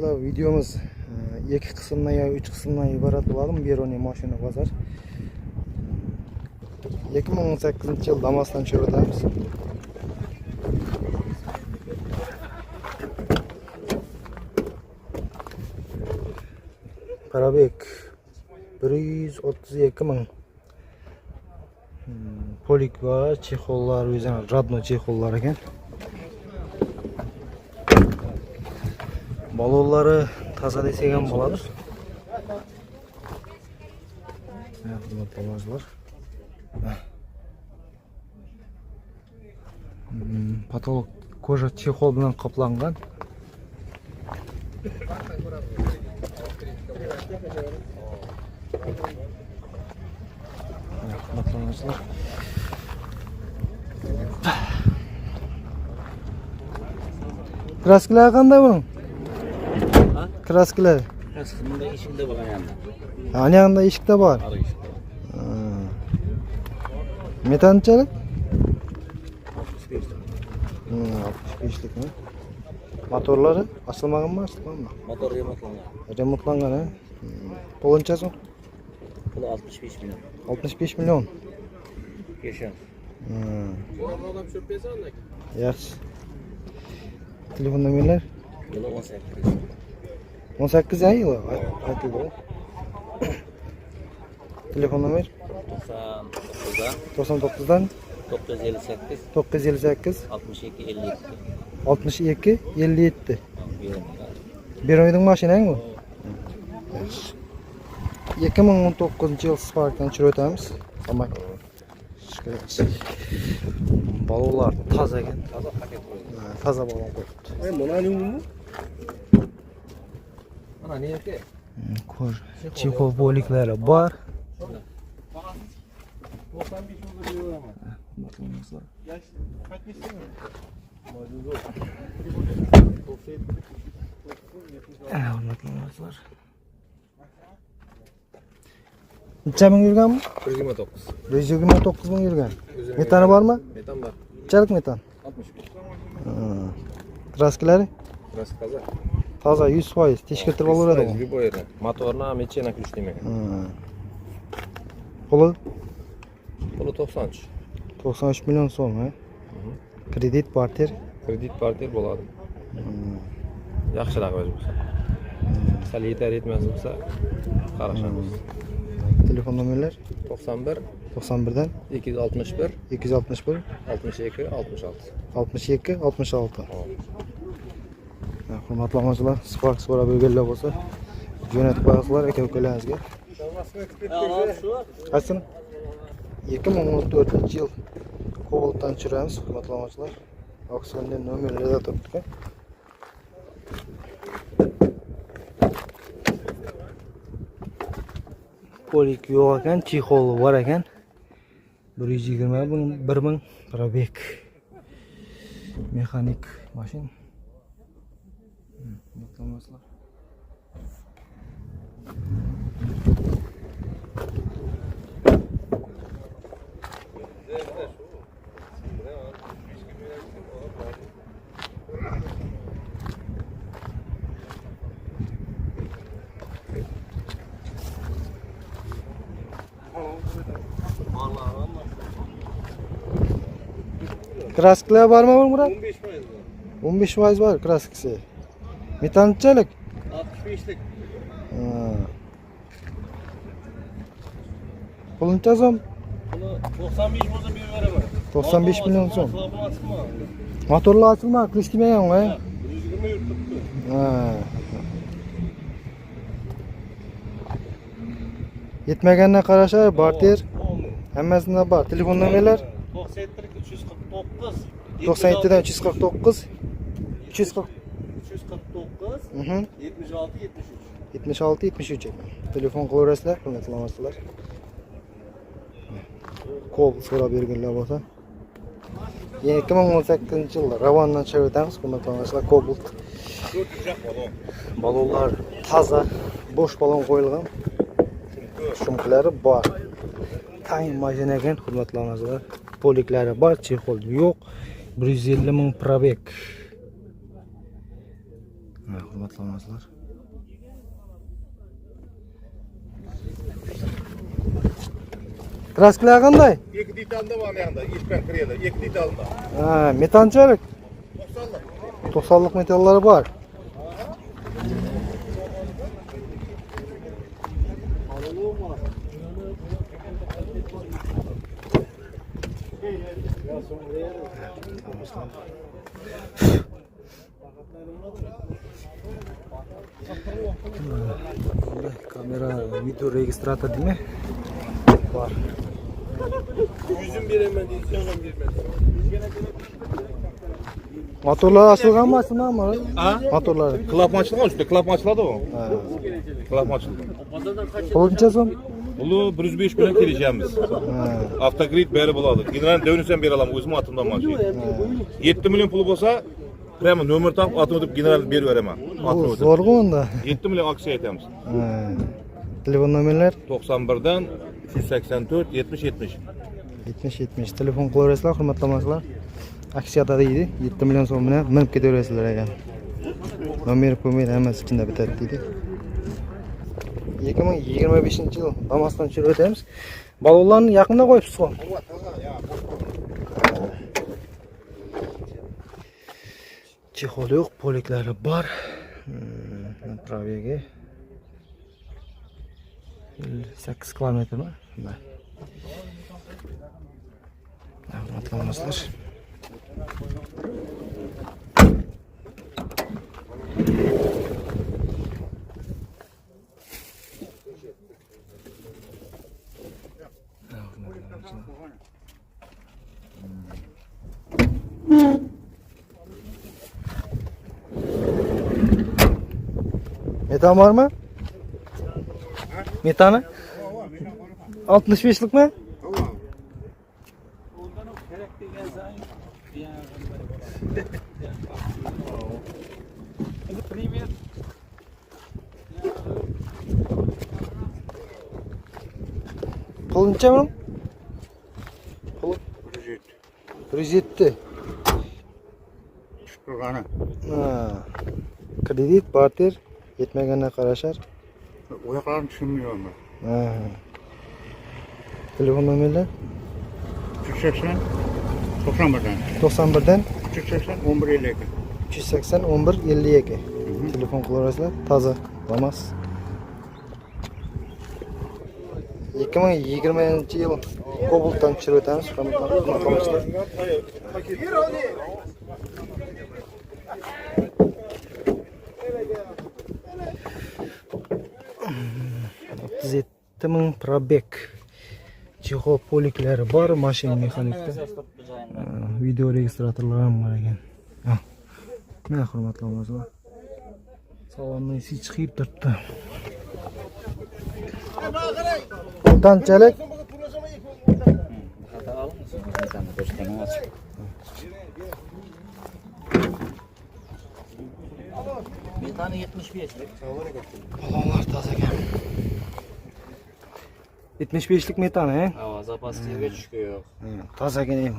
Arkadaşlar videomuz 2 kısımdan ya 3 kısımdan ibaret olalım. Bir onu maşını pazar. 2018 yıl Damas'tan çevirdiğimiz. Parabek 132 ming. Polik var, çexollar, o'zini radno çexollar ekan. Balonlari toza desak ham bo'ladi. Patolog koja chexol bilan qoplangan. Kraskalar qanday buning? Kraskalar. Bunda eshikda bo'lgan endi. Ana yoqda eshikda bor. Metanchalik? 65 lik. Motorlari ochilmaganmi, ochilganmi? Motor remontlangan. Remontlangan, ha? Qo'lonchasi? Puli 65 million. 65 million. Yashan. Adam çöp bezanlar. Yaxshi. Telefon nomerlar? Yili 18. 18 yil aytildi. Telefon nomer? 99dan 958 958 62 57. 62 57. Beroyding mashinang bu? 2019 yil Spark'tan chiqib o'tamiz. Samak. Balonlar toza ekan. Toza paket qo'ydi. Toza balon qo'yibdi. Mana nima? Mana ne yake? Ko'r. Chexol bo'liklari bor. 95 yıldır diyor ama. Yaş kaç yaşında? Macuzu. Hurmatli do'stlar. Necha ming yurganmi? 129. 129 ming yurgan. Metani bormi? Metan var. Qanchalik metan? 65. Kraskalari? Burası kaza. Toza 100%. Tekshirtirib olaveradi. Любой yerine. Motorni ham ichina kuchlamagan. Puli Puli 93. 93 million so'm, ha? Kredit parter. Kredit parter bo'ladi. Yaxshiroq o'zi bo'lsa. Sal yetar etmas bo'lsa qarashamiz. Telefon nomerlar 91 91dan 261 261 62 66. 62 66. Hurmatli onajolar, Spark so'rab berganlar bo'lsa, jo'natib qo'yasizlar aka-ukalaringizga. Qaysin? 2014 yil Cobalt'dan tushiramiz, hurmatli onajolar. Auksionda nomerlarda turibdi. Polik yo'q ekan, chexol bor ekan. 120 1000 probek. Mexanik mashin. Mutlamaslar. Kraskalar bormi Murat? 15% var kraskasi. Metanchalik? 65'lik. Qo'luncha so'm? Bunu 95 bo'lsa berib beraman. 95 million so'm. Motorlar ochilmadi, kuchlimagan, ha? 120 yurtibdi. Yetmagandan qarashar, barter hammasida bor. Telefon nomerlar 97 349 97dan 349 340 349 76 73. 76 73. Telefon qilaverasizlar, hurmatli do'stlar. Qo'l so'rab berganlar bo'lsa. 2018 yilda Ravondan chiqib o'tamiz, hurmatli do'stlar. Cobalt. Balonlar toza, bo'sh balon qo'yilgan. Shumklari bor. Tang mashina ekan, hurmatli do'stlar. Poliklari bor, chexol yo'q. 150 ming probek. Hurmatli do'stlar. Kraskalar qanday? 2 detalda var yanında. İlk kriyada 2 detalda. Ha, metanchalik. 90'lık. 90'lık metallari bor. Kamera video registrator değil mi? Var. Yüzün bir hemen değil, sonun bir hemen. Motorlar asılgan mı aslında mı? Ha? Motorlar. Klap açıldı üstte, klap açıldı o. Ha. Klap açıldı. Olunca son. Bunu 105 bilen geleceğimiz. Ha. Avtogrid beri buladı. Gidilen dönüşen bir alam, özüm atımdan maçı. 7 milyon pulu bolsa, prema nömer tap atım ödüp general bir veremem. Bu zor mu onda? 7 milyon aksiye etemiz. Ha. Telefon nömerler 91'den 384 70 70. 70 telefon qilaverasizlar, hurmatlamoqchilar. Aksiyada deydi. 7 million so'm bilan minib ketaverasizlar ekan. Nomer qo'ymaydi, hammasi ichida bitadi deydi. 2025-yil Damas'tan tushirib o'tamiz. Balonlarni yaqinda qo'yibsiz-ku. Chexol yo'q, poliklari bor. Направиyaga 8 kilometrmi? Shunday. Hurmatlamasizlar. Metan var mı? Metanı? 65'lik mi? Puluncha mı? Pul 107. Çıkırganı. Ha. Kredit, barter yetmaganda qarashar. O yakarını düşünmüyorum ben. Ha. Telefon nomerler 380 91'den. 91'dan 380 11 380 11 52. Telefon qilaverasizlar. Toza, Damas. 2020-yil Cobalt'dan tushirib o'tamiz. Hurmatlamoqchilar. 37 ming probek. Chexol poliklari bor, mashina mexanikda. Video registratorlar ham bor ekan. Ha. Mana hurmatlamoqchilar. Salonni ichi chiqib turibdi. Qanchalik? Metanı 75. Balonlar toza ekan. 75'lik metan he? Hava zapas yerga tushgan. Toza ekan ham.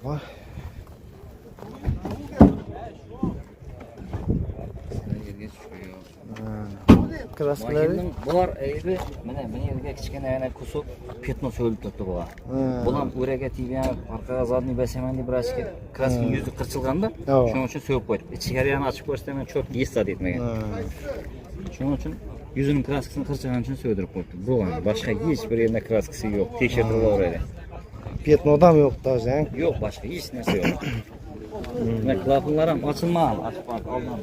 Var. Yerga tushgan. Kraskalari. Mashinaning bor aybi, mana bu yerga kichkina yana kusuk petno so'lib turibdi bu. Bu ham o'raga teggan, orqaga zadniy basamandi birashga kraskaning yuzi qirchilganda, shuning uchun so'yib qo'ydi. Ichkariyani ochib ko'rsam cho'p yesad etmagan. Shuning uchun yuzining kraskasini qirchgani uchun so'ydirib qo'ydi. Bu boshqa hech bir yerda kraskasi yo'q, tekshirilaveradi. Petnodan yo'q toza. Yo'q, boshqa hech narsa yo'q. Mana klapanlar ham ochilmagan, ochib oldim.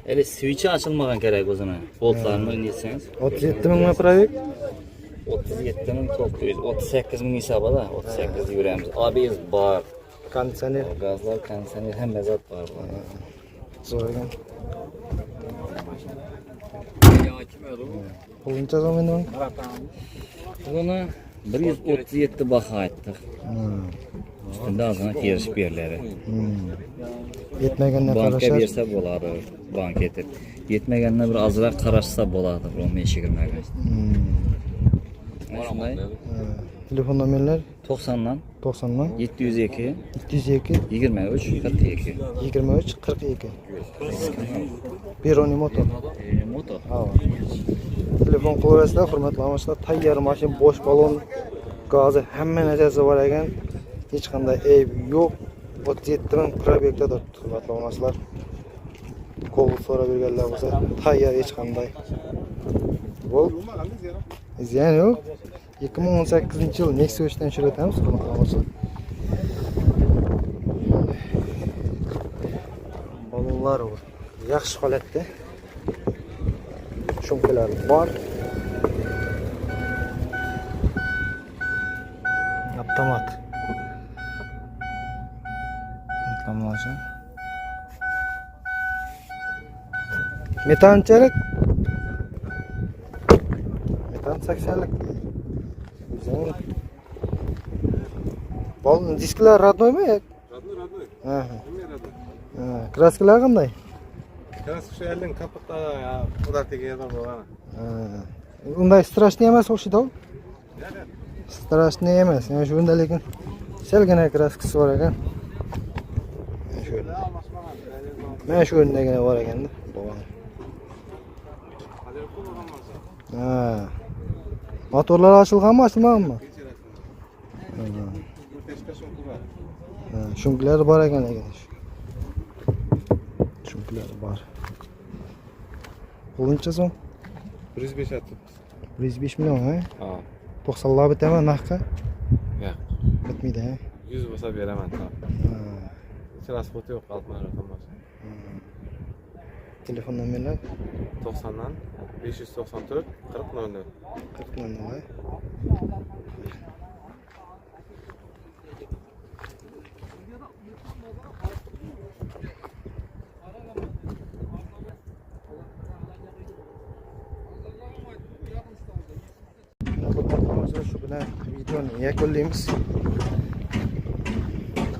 Evet, switch'i açılmagan kerak o'zini. Boltlarni o'ynaysangiz. 37 ming probek. 37 ming 900, 38 ming hisobida 38 yuramiz. ABS bor, Konditsioner gazlar, konditsioner hamma zot bor. zo'r ekan. Quluncha zo'mini. Buni 137 baho aytdik. Ustida ozgina terish beriladi. Yetmaganda Banka qarashar. bersa bo'ladi, bank etib. Yetmaganda bir ozroq qarashsa bo'ladi, bu eshigirmagan. Mana shunday. Telefon nomerlar 90dan 90dan 702 702 23 42. 23 42. Bironi motor. Moto. Ha. Telefon qilaverasizlar, hurmatli obunachilar. Tayyor mashina, bosh balon, gazi, hamma narsasi bor ekan. Hech qanday ayb yo'q. 37 ming probekdadir, hurmatli obunachilar. Qo'l so'rab berganlar bo'lsa, tayyor hech qanday. Bo'l. Ziyon yo'q. 2018-yil Nexus'dan ishlatamiz, hurmatli obunachilar. Balonlar bor. Yaxshi holatda. Shumkalar bor. Avtomat. Avtomat. Metanchalik. Metan 80lik. Güzel. Balon disklar radnoymi? Radnoy. Ha. Ha, kraskalar qanday? Kraska shu elning kapotda udatga yozib bo'lgan. Ha. Unday strashniy emas o'xshaydi-ku. Strashniy emas. Yani shunda lekin selgina kraskasi bor ekan. Mana shu o'rnagina bor ekanda. Ha. Motorlar ochilganmi, ochilmaganmi? Ha, shumklar bor ekan lekin. Shumklar bor. Qancha so'm? 105 atib. 105 million, ha? Ha. 90lar bitami naqqa? Yo'q. Bitmaydi, ha? 100 bo'lsa beraman. Ha. Transport yo'q, qolmay rakamlar. Telefon nomerlar 90dan 594 40 00. 40 00. Shu bilan videoni yakunlaymiz.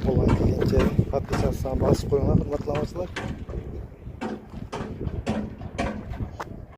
Qo'ldan kelgancha podpisatsiyani bosib qo'yinglar, hurmatli obunachilar.